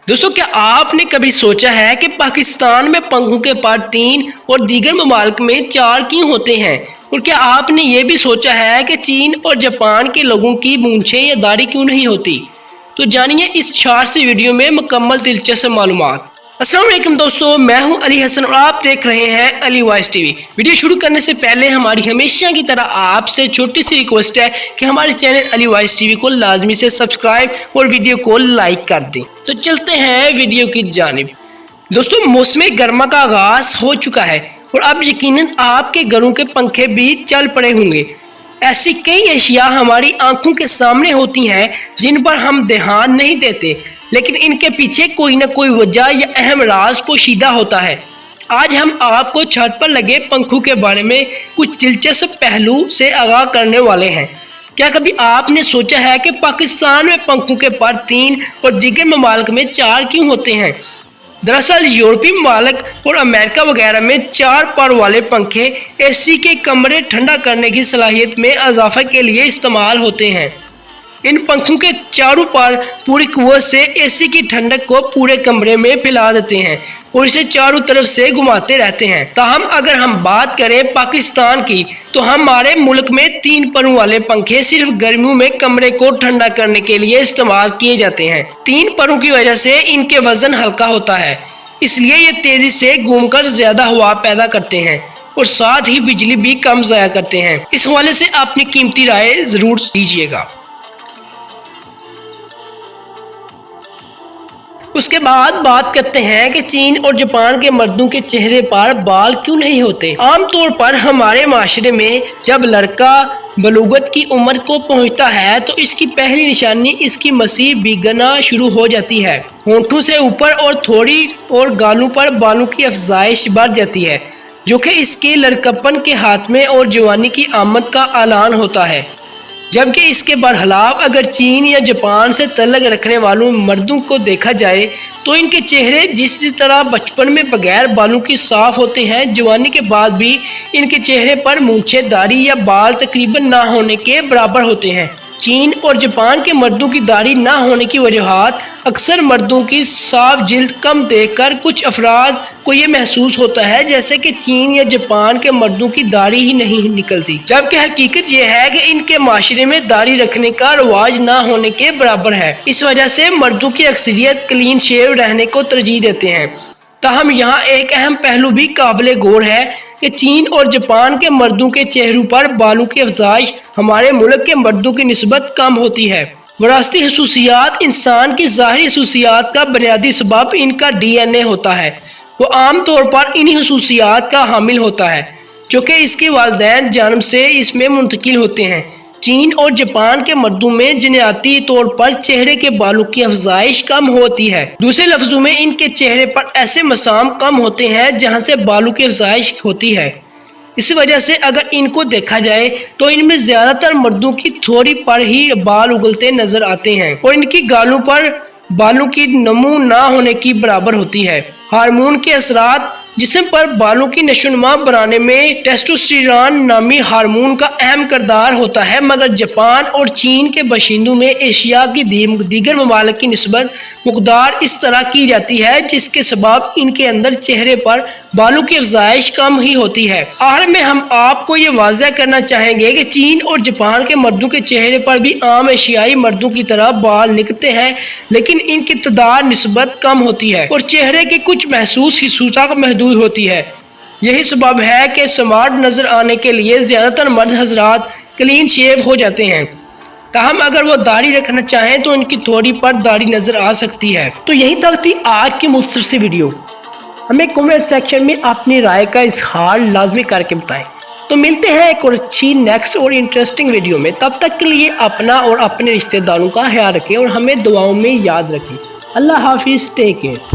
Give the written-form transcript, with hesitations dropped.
دوستوں کیا آپ نے کبھی سوچا ہے کہ پاکستان میں پنکھوں کے پر 3 اور دیگر ممالک میں 4 کیوں ہوتے ہیں؟ اور کیا آپ نے یہ بھی سوچا ہے کہ چین اور جاپان کے لوگوں کی مونچھیں یا داڑھی کیوں نہیں ہوتی؟ تو جانیے اس شارٹ سی ویڈیو میں مکمل دلچسپ معلومات۔ السلام علیکم دوستوں، میں ہوں علی حسن اور آپ دیکھ رہے ہیں علی وائس ٹی وی۔ ویڈیو شروع کرنے سے پہلے ہماری ہمیشہ کی طرح آپ سے چھوٹی سی ریکویسٹ ہے کہ ہمارے چینل علی وائس ٹی وی کو لازمی سے سبسکرائب اور ویڈیو کو لائک کر دیں۔ تو چلتے ہیں ویڈیو کی جانب۔ دوستوں موسم گرما کا آغاز ہو چکا ہے اور اب یقیناً آپ کے گھروں کے پنکھے بھی چل پڑے ہوں گے۔ ایسی کئی اشیاء ہماری آنکھوں کے سامنے ہوتی ہیں جن پر ہم دھیان نہیں دیتے، لیکن ان کے پیچھے کوئی نہ کوئی وجہ یا اہم راز پوشیدہ ہوتا ہے۔ آج ہم آپ کو چھت پر لگے پنکھوں کے بارے میں کچھ دلچسپ پہلو سے آگاہ کرنے والے ہیں۔ کیا کبھی آپ نے سوچا ہے کہ پاکستان میں پنکھوں کے پر 3 اور دیگر ممالک میں 4 کیوں ہوتے ہیں؟ دراصل یورپی ممالک اور امریکہ وغیرہ میں 4 پر والے پنکھے اے سی کے کمرے ٹھنڈا کرنے کی صلاحیت میں اضافہ کے لیے استعمال ہوتے ہیں۔ ان پنکھوں کے چاروں پر پوری قوت سے اے سی کی ٹھنڈک کو پورے کمرے میں پھیلا دیتے ہیں اور اسے چاروں طرف سے گھماتے رہتے ہیں۔ تاہم اگر ہم بات کریں پاکستان کی تو ہمارے ملک میں 3 پروں والے پنکھے صرف گرمیوں میں کمرے کو ٹھنڈا کرنے کے لیے استعمال کیے جاتے ہیں۔ 3 پروں کی وجہ سے ان کے وزن ہلکا ہوتا ہے، اس لیے یہ تیزی سے گھوم کر زیادہ ہوا پیدا کرتے ہیں اور ساتھ ہی بجلی بھی کم ضائع کرتے ہیں۔ اس حوالے سے اپنی قیمتی رائے ضرور دیجیے گا۔ اس کے بعد بات کرتے ہیں کہ چین اور جاپان کے مردوں کے چہرے پر بال کیوں نہیں ہوتے۔ عام طور پر ہمارے معاشرے میں جب لڑکا بلوغت کی عمر کو پہنچتا ہے تو اس کی پہلی نشانی اس کی مسیح بگنا شروع ہو جاتی ہے۔ ہونٹوں سے اوپر اور تھوڑی اور گالوں پر بالوں کی افزائش بڑھ جاتی ہے، جو کہ اس کے لڑکپن کے خاتمے اور جوانی کی آمد کا اعلان ہوتا ہے۔ جبکہ اس کے برخلاف اگر چین یا جاپان سے تعلق رکھنے والوں مردوں کو دیکھا جائے تو ان کے چہرے جس طرح بچپن میں بغیر بالوں کی صاف ہوتے ہیں، جوانی کے بعد بھی ان کے چہرے پر مونچھیں، داڑھی یا بال تقریباً نہ ہونے کے برابر ہوتے ہیں۔ چین اور جاپان کے مردوں کی داڑھی نہ ہونے کی وجوہات اکثر مردوں کی صاف جلد کم دیکھ کر کچھ افراد کو یہ محسوس ہوتا ہے جیسے کہ چین یا جاپان کے مردوں کی داڑھی ہی نہیں نکلتی، جبکہ حقیقت یہ ہے کہ ان کے معاشرے میں داڑھی رکھنے کا رواج نہ ہونے کے برابر ہے۔ اس وجہ سے مردوں کی اکثریت کلین شیو رہنے کو ترجیح دیتے ہیں۔ تاہم یہاں ایک اہم پہلو بھی قابل غور ہے کہ چین اور جاپان کے مردوں کے چہروں پر بالوں کی افزائش ہمارے ملک کے مردوں کی نسبت کم ہوتی ہے۔ وراثتی خصوصیات: انسان کی ظاہری خصوصیات کا بنیادی سبب ان کا ڈی این اے ہوتا ہے۔ وہ عام طور پر انہی خصوصیات کا حامل ہوتا ہے جو کہ اس کے والدین جانب سے اس میں منتقل ہوتے ہیں۔ چین اور جاپان کے مردوں میں جینیاتی طور پر چہرے کے بالوں کی افزائش کم ہوتی ہے۔ دوسرے لفظوں میں ان کے چہرے پر ایسے مسام کم ہوتے ہیں جہاں سے بالوں کی افزائش ہوتی ہے۔ اس وجہ سے اگر ان کو دیکھا جائے تو ان میں زیادہ تر مردوں کی تھوڑی پر ہی بال اگلتے نظر آتے ہیں اور ان کی گالوں پر بالوں کی نمو نہ ہونے کی برابر ہوتی ہے۔ ہارمون کے اثرات: جسم پر بالوں کی نشوونما بنانے میں ٹیسٹوسٹیرون نامی ہارمون کا اہم کردار ہوتا ہے، مگر جاپان اور چین کے باشندوں میں ایشیا کی دیگر ممالک کی نسبت مقدار اس طرح کی جاتی ہے جس کے سبب ان کے اندر چہرے پر بالوں کی افزائش کم ہی ہوتی ہے۔ آخر میں ہم آپ کو یہ واضح کرنا چاہیں گے کہ چین اور جاپان کے مردوں کے چہرے پر بھی عام ایشیائی مردوں کی طرح بال نکلتے ہیں، لیکن ان کی تعداد نسبت کم ہوتی ہے اور چہرے کے کچھ محسوس حصوں تک محدود ہوتی ہے۔ یہی سبب ہے کہ سمارٹ نظر آنے کے لیے زیادہ تر مرد حضرات کلین شیو ہو جاتے ہیں، تاہم اگر وہ داڑھی رکھنا چاہیں تو ان کی تھوڑی پر داڑھی نظر آ سکتی ہے۔ تو یہی تک تھی آج کی مختصر سی ویڈیو۔ ہمیں کمنٹ سیکشن میں اپنی رائے کا اظہار لازمی کر کے بتائیں۔ تو ملتے ہیں ایک اور اچھی نیکسٹ اور انٹرسٹنگ ویڈیو میں، تب تک کے لیے اپنا اور اپنے رشتہ داروں کا خیال رکھیں اور ہمیں دعاؤں میں یاد رکھیں۔ اللہ حافظ، ٹیک کیئر۔